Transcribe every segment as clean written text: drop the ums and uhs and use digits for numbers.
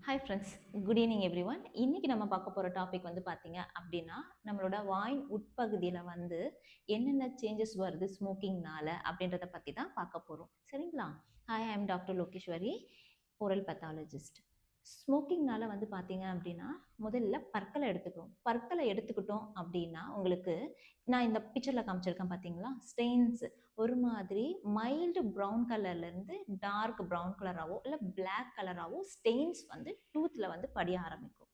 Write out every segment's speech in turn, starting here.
Hi friends, good evening every one. இன்னைக்கு நம்ம பார்க்க போகிற டாபிக் வந்து பார்த்தீங்க அப்படின்னா, நம்மளோட வாயின் உட்பகுதியில் வந்து என்னென்ன சேஞ்சஸ் வருது ஸ்மோக்கிங்னால அப்படின்றத பற்றி தான் பார்க்க போகிறோம். சரிங்களா? Hi, I am doctor Lokeshwari, oral pathologist. ஸ்மோக்கிங்னால வந்து பார்த்தீங்க அப்படின்னா, முதல்ல பற்களை எடுத்துக்கிறோம். பற்களை எடுத்துக்கிட்டோம் அப்படின்னா உங்களுக்கு நான் இந்த பிக்சரில் காமிச்சிருக்கேன் பார்த்தீங்களா, ஸ்டெயின்ஸ் ஒரு மாதிரி மைல்டு ப்ரௌன் கலர்லேருந்து டார்க் ப்ரௌன் கலராகவோ இல்லை பிளாக் கலராகவோ ஸ்டெயின்ஸ் வந்து டூத்தில் வந்து படிய ஆரம்பிக்கும்.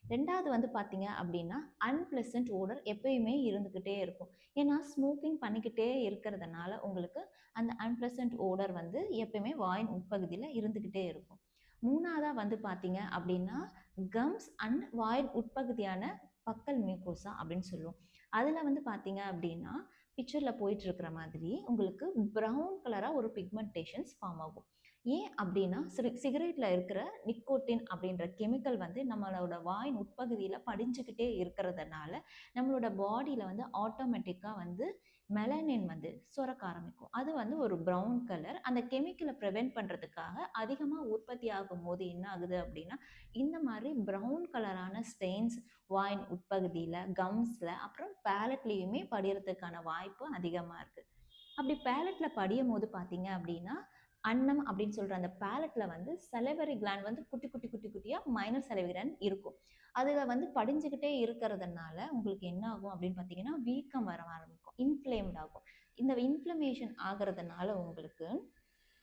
ரெண்டாவது வந்து பார்த்தீங்க அப்படின்னா, அன்பிளசன்ட் ஓடர் எப்பயுமே இருந்துக்கிட்டே இருக்கும். ஏன்னா ஸ்மோக்கிங் பண்ணிக்கிட்டே இருக்கிறதுனால உங்களுக்கு அந்த அன்பிளசன்ட் ஓடர் வந்து எப்பயுமே வாயின் உட்பகுதியில் இருந்துக்கிட்டே இருக்கும். மூணாவதா வந்து பார்த்தீங்க அப்படின்னா, கம்ஸ் அண்ட் வாயின் உட்பகுதியான பக்கல் மியூக்கோசா அப்படின்னு சொல்லுவோம். அதில் வந்து பார்த்தீங்க அப்படின்னா, பிக்சரில் போயிட்டு இருக்கிற மாதிரி உங்களுக்கு ப்ரௌன் கலராக ஒரு பிக்மெண்டேஷன்ஸ் ஃபார்ம் ஆகும். ஏன் அப்படின்னா சிகரெட்டில் இருக்கிற நிக்கோட்டின் அப்படின்ற கெமிக்கல் வந்து நம்மளோட வாயின் உட்பகுதியில் படிஞ்சுக்கிட்டே இருக்கிறதுனால நம்மளோட பாடியில் வந்து ஆட்டோமேட்டிக்காக வந்து மெலனின் வந்து சுரக்க ஆரம்பிக்கும். அது வந்து ஒரு ப்ரௌன் கலர். அந்த கெமிக்கலை ப்ரிவென்ட் பண்ணுறதுக்காக அதிகமாக உற்பத்தி ஆகும் போது என்ன ஆகுது அப்படின்னா, இந்த மாதிரி ப்ரௌன் கலரான ஸ்டெயின்ஸ் வாயின் உட்பகுதியில், கம்ஸில், அப்புறம் பேலட்லேயுமே படிகிறதுக்கான வாய்ப்பு அதிகமாக இருக்குது. அப்படி பேலட்டில் படியும் போது பார்த்தீங்க அப்படின்னா, அன்னம் அப்படின்னு சொல்கிற அந்த பேலட்டில் வந்து சலைவரி கிளாண்ட் வந்து குட்டி குட்டி குட்டி குட்டியாக மைனர் சலைவரி கிளாண்ட் இருக்கும். அதில் வந்து படிஞ்சுக்கிட்டே இருக்கிறதுனால உங்களுக்கு என்ன ஆகும் அப்படின்னு பார்த்தீங்கன்னா, வீக்கம் வர ஆரம்பிக்கும், இன்ஃப்ளேம்ட் ஆகும். இந்த இன்ஃப்ளமேஷன் ஆகிறதுனால உங்களுக்கு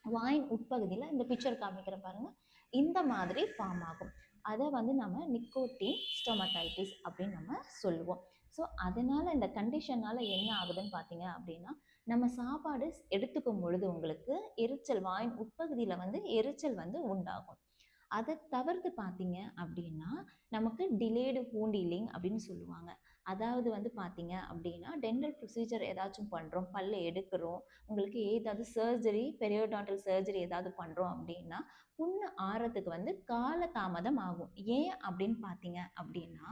வாயின் உட்பகுதியில் இந்த பிக்சர் காமிக்கிற பாருங்க, இந்த மாதிரி ஃபார்ம் ஆகும். அதை வந்து நம்ம நிக்கோட்டின் ஸ்டொமடைட்டிஸ் அப்படின்னு நம்ம சொல்லுவோம். ஸோ அதனால இந்த கண்டிஷனால என்ன ஆகுதுன்னு பார்த்தீங்க அப்படின்னா, நம்ம சாப்பாடு எடுத்துக்கும் பொழுது உங்களுக்கு எரிச்சல், வாயின் உட்பகுதியில் வந்து எரிச்சல் வந்து உண்டாகும். அதை தவிர்த்து பார்த்தீங்க அப்படின்னா, நமக்கு டிலேடு வூண்ட் ஹீலிங் அப்படின்னு சொல்லுவாங்க. அதாவது வந்து பார்த்தீங்க அப்படின்னா, டென்டல் ப்ரொசீஜர் ஏதாச்சும் பண்ணுறோம், பல்ல எடுக்கிறோம், உங்களுக்கு ஏதாவது சர்ஜரி, பெரியோடான்டல் சர்ஜரி ஏதாவது பண்ணுறோம் அப்படின்னா, புண்ணு ஆறதுக்கு வந்து கால தாமதம் ஆகும். ஏன் அப்படின்னு பார்த்தீங்க அப்படின்னா,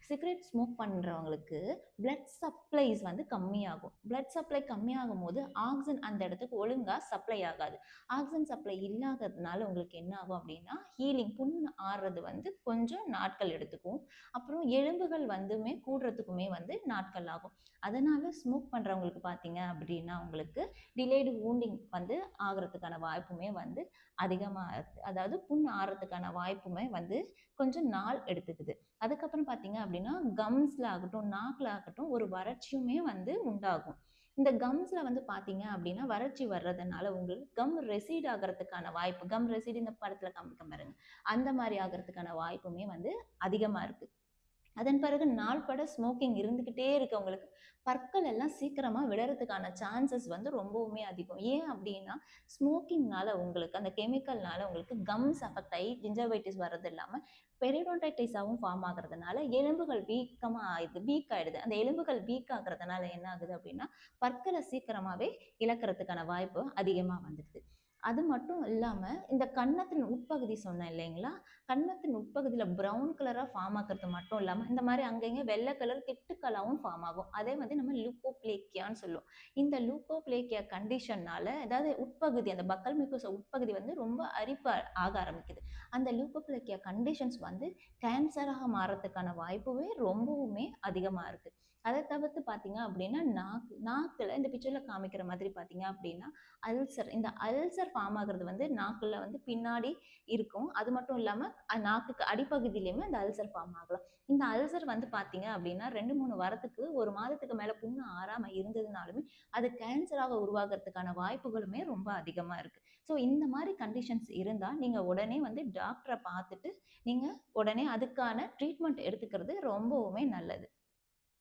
சிகரெட் ஸ்மோக் பண்ணுறவங்களுக்கு பிளட் சப்ளைஸ் வந்து கம்மியாகும். பிளட் சப்ளை கம்மியாகும் போது ஆக்சிஜன் அந்த இடத்துக்கு ஒழுங்காக சப்ளை ஆகாது. ஆக்சிஜன் சப்ளை இல்லாததுனால உங்களுக்கு என்ன ஆகும் அப்படின்னா, ஹீலிங், புண்ணு ஆறுறது வந்து கொஞ்சம் நாட்கள் எடுத்துக்கும். அப்புறம் எலும்புகள் வந்துமே கூடுறதுக்குமே வந்து நாட்கள் ஆகும். அதனால ஸ்மோக் பண்ணுறவங்களுக்கு பார்த்தீங்க அப்படின்னா, உங்களுக்கு டிலேடு வூண்டிங் வந்து ஆகிறதுக்கான வாய்ப்புமே வந்து அதிகமாக இருக்குது. அதாவது புண் ஆறதுக்கான வாய்ப்புமே வந்து கொஞ்சம் நாள் எடுத்துக்குது. அதுக்கப்புறம் பார்த்தீங்க அப்படின்னா, கம்ஸில் ஆகட்டும், நாக்கில் ஆகட்டும் ஒரு வறட்சியுமே வந்து உண்டாகும். இந்த கம்ஸ்ல வந்து பார்த்தீங்க அப்படின்னா, வறட்சி வர்றதுனால உங்களுக்கு கம் ரெசீட் ஆகிறதுக்கான வாய்ப்பு, கம் ரெசீட் இந்த படத்துல காமிக்க பாருங்க, அந்த மாதிரி ஆகிறதுக்கான வாய்ப்புமே வந்து அதிகமா இருக்கு. அதன் பிறகு நாள்பட ஸ்மோக்கிங் இருந்துக்கிட்டே இருக்கவங்களுக்கு பற்கள் எல்லாம் சீக்கிரமா விழறதுக்கான சான்சஸ் வந்து ரொம்பவுமே அதிகம். ஏன் அப்படின்னா, ஸ்மோக்கிங்னால உங்களுக்கு அந்த கெமிக்கல்னால உங்களுக்கு கம்ஸ் அஃபெக்ட் ஆகி ஜிஞ்சவைட்டிஸ் வர்றது இல்லாம பெரிடோன்டைட்டிஸாவும் ஃபார்ம் ஆகுறதுனால எலும்புகள் வீக் ஆயிடுது. அந்த எலும்புகள் வீக் ஆகுறதுனால என்ன ஆகுது அப்படின்னா, பற்களை சீக்கிரமாவே இழக்கிறதுக்கான வாய்ப்பு அதிகமா வந்துடுது. அது மட்டும் இல்லாம இந்த கன்னத்தின் உட்பகுதி சொன்னேன் இல்லைங்களா, கன்னத்தின் உட்பகுதியில் ப்ரௌன் கலராக ஃபார்ம் ஆகிறது மட்டும் இல்லாமல் இந்த மாதிரி அங்கங்கே வெள்ளை கலர் திட்டுக்களாகவும் ஃபார்ம் ஆகும். அதே வந்து நம்ம லூக்கோப்ளேக்கியான்னு சொல்லுவோம். இந்த லூக்கோப்ளேக்கியா கண்டிஷன்னால அதாவது உட்பகுதி, அந்த பக்கல் மியூக்கோசா உட்பகுதி வந்து ரொம்ப அரிப்பு ஆக ஆரம்பிக்குது. அந்த லூக்கோப்ளேக்கியா கண்டிஷன்ஸ் வந்து கேன்சராக மாறத்துக்கான வாய்ப்புமே ரொம்பவுமே அதிகமாக இருக்குது. அதை தவிர்த்து பார்த்தீங்க அப்படின்னா, நாக்கில் இந்த பிக்சரில் காமிக்கிற மாதிரி பார்த்தீங்க அப்படின்னா, அல்சர், இந்த அல்சர் ஃபார்ம் ஆகுறது வந்து நாக்கில் வந்து பின்னாடி இருக்கும். அது மட்டும் இல்லாமல் நாக்குக்கு அடிப்பகுதியிலையுமே அந்த அல்சர் ஃபார்ம் ஆகலாம். இந்த அல்சர் வந்து பார்த்தீங்க அப்படின்னா 2-3 வாரத்துக்கு, 1 மாதத்துக்கு மேலே புண்ணு ஆறாமல் இருந்ததுனாலுமே அது கேன்சராக உருவாகிறதுக்கான வாய்ப்புகளுமே ரொம்ப அதிகமாக இருக்குது. ஸோ இந்த மாதிரி கண்டிஷன்ஸ் இருந்தால் நீங்கள் உடனே வந்து டாக்டரை பார்த்துட்டு நீங்கள் உடனே அதுக்கான ட்ரீட்மெண்ட் எடுத்துக்கிறது ரொம்பவுமே நல்லது.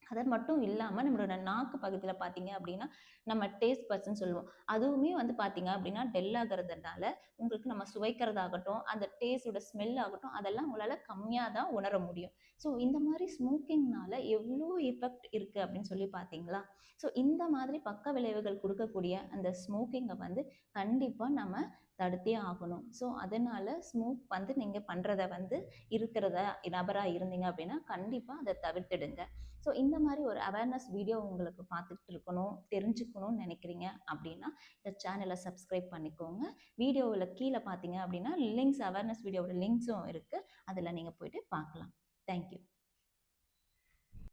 அது மட்டும் இல்லாமல் நம்மளோட நாக்கு பகுதியில் பார்த்தீங்க அப்படின்னா, நம்ம டேஸ்ட் பர்ஸ்ன்னு சொல்லுவோம். அதுவுமே வந்து பார்த்தீங்க அப்படின்னா டெல் ஆகிறதுனால உங்களுக்கு நம்ம சுவைக்கிறதாகட்டும், அந்த டேஸ்டோட ஸ்மெல் ஆகட்டும், அதெல்லாம் உங்களால் கம்மியாக தான் உணர முடியும். ஸோ இந்த மாதிரி ஸ்மோக்கிங்னால எவ்வளோ எஃபெக்ட் இருக்குது அப்படின்னு சொல்லி பார்த்தீங்களா? ஸோ இந்த மாதிரி பக்க விளைவுகள் கொடுக்கக்கூடிய அந்த ஸ்மோக்கிங்கை வந்து கண்டிப்பாக நம்ம தடுத்தே ஆகணும். ஸோ அதனால ஸ்மோக் வந்து நீங்கள் பண்ணுறத வந்து இருக்கிறதா நபராக இருந்தீங்க அப்படின்னா கண்டிப்பாக அதை தவிர்த்திடுங்க. ஸோ இந்த மாதிரி ஒரு அவேர்னஸ் வீடியோ உங்களுக்கு பார்த்துட்டு இருக்கணும், தெரிஞ்சுக்கணும்னு நினைக்கிறீங்க அப்படின்னா இந்த சேனலை சப்ஸ்கிரைப் பண்ணிக்கோங்க. வீடியோவில் கீழே பார்த்தீங்க அப்படின்னா லிங்க்ஸ், அவேர்னஸ் வீடியோவோட லிங்க்ஸும் இருக்குது, அதில் நீங்கள் போயிட்டு பார்க்கலாம்.